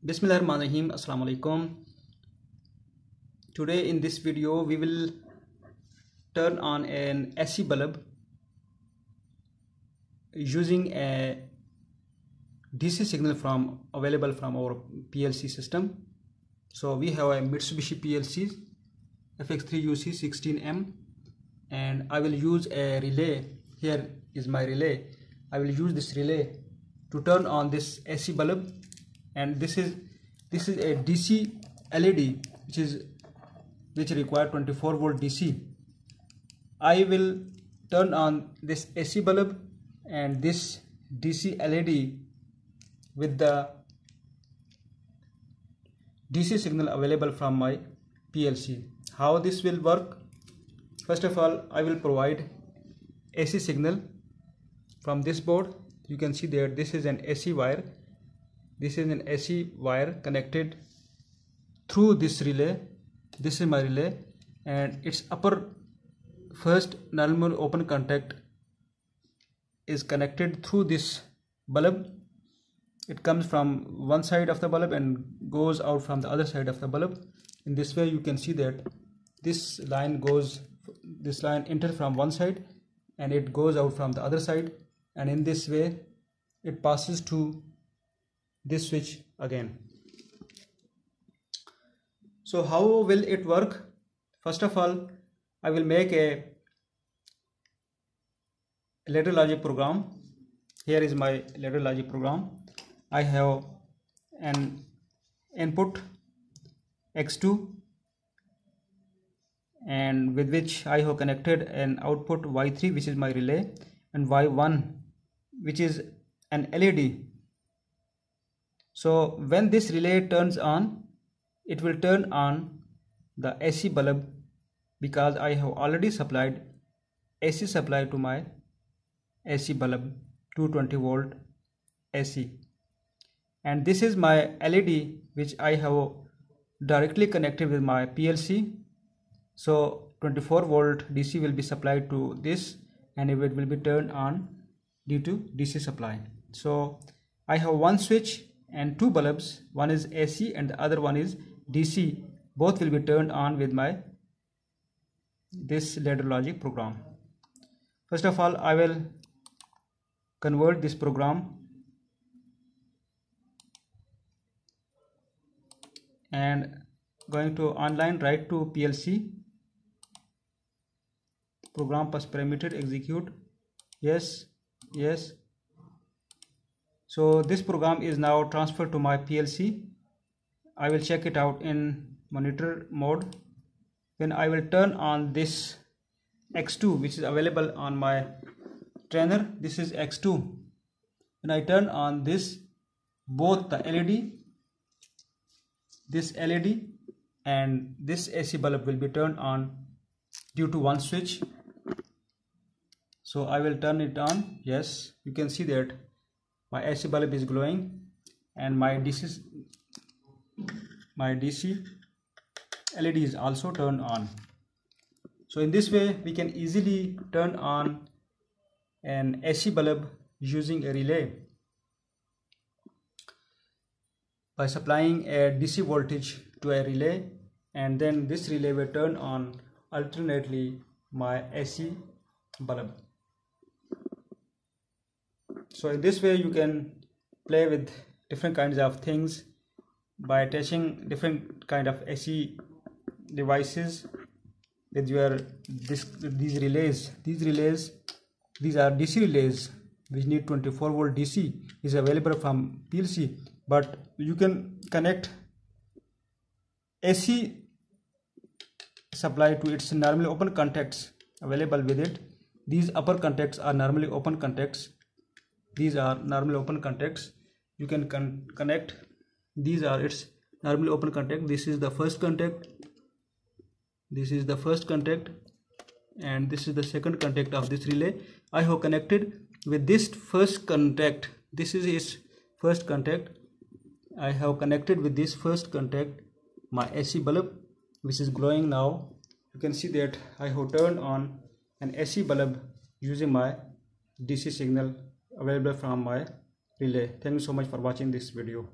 Bismillahirrahmanirrahim. Assalamu alaikum. Today in this video we will turn on an AC bulb using a DC signal available from our PLC system. So we have a Mitsubishi PLC FX2N and I will use a relay. Here is my relay. I will use this relay to turn on this AC bulb, and this is a DC LED which require 24 volt DC. I will turn on this AC bulb and this DC LED with the DC signal available from my PLC. How this will work? First of all, I will provide AC signal from this board. You can see that this is an AC wire. This is an AC wire connected through this relay. This is my relay, and its upper first normal open contact is connected through this bulb. It comes from one side of the bulb and goes out from the other side of the bulb. In this way you can see that this line enters from one side and it goes out from the other side, and in this way it passes to this switch again. So how will it work? First of all, I will make a ladder logic program. Here is my ladder logic program. I have an input X2 and with which I have connected an output Y3, which is my relay, and Y1, which is an LED. So when this relay turns on, it will turn on the AC bulb, because I have already supplied AC supply to my AC bulb, 220 volt AC, and this is my LED which I have directly connected with my PLC. So 24 volt DC will be supplied to this and it will be turned on due to DC supply. So I have one switch and two bulbs. One is AC and the other one is DC. Both will be turned on with this ladder logic program. First of all, I will convert this program and going to online, write to PLC program pass permitted, execute, yes. So this program is now transferred to my PLC. I will check it out in monitor mode. When I will turn on this X2, which is available on my trainer, this is X2. When I turn on this, both the LED, this LED and this AC bulb will be turned on due to one switch. So I will turn it on. Yes, you can see that my AC bulb is glowing and my DC LED is also turned on. So in this way we can easily turn on an AC bulb using a relay by supplying a DC voltage to a relay, and then this relay will turn on alternately my AC bulb. So in this way you can play with different kinds of things by attaching different kind of AC devices with these relays. These are DC relays which need 24 volt DC, is available from PLC, but you can connect AC supply to its normally open contacts available with it. These upper contacts are normally open contacts. These are normally open contacts. You can connect. These are its normally open contact. This is the first contact. This is the first contact, and this is the second contact of this relay. I have connected with this first contact. This is its first contact. I have connected with this first contact my AC bulb, which is glowing now. You can see that I have turned on an AC bulb using my DC signal available from my relay. Thank you so much for watching this video.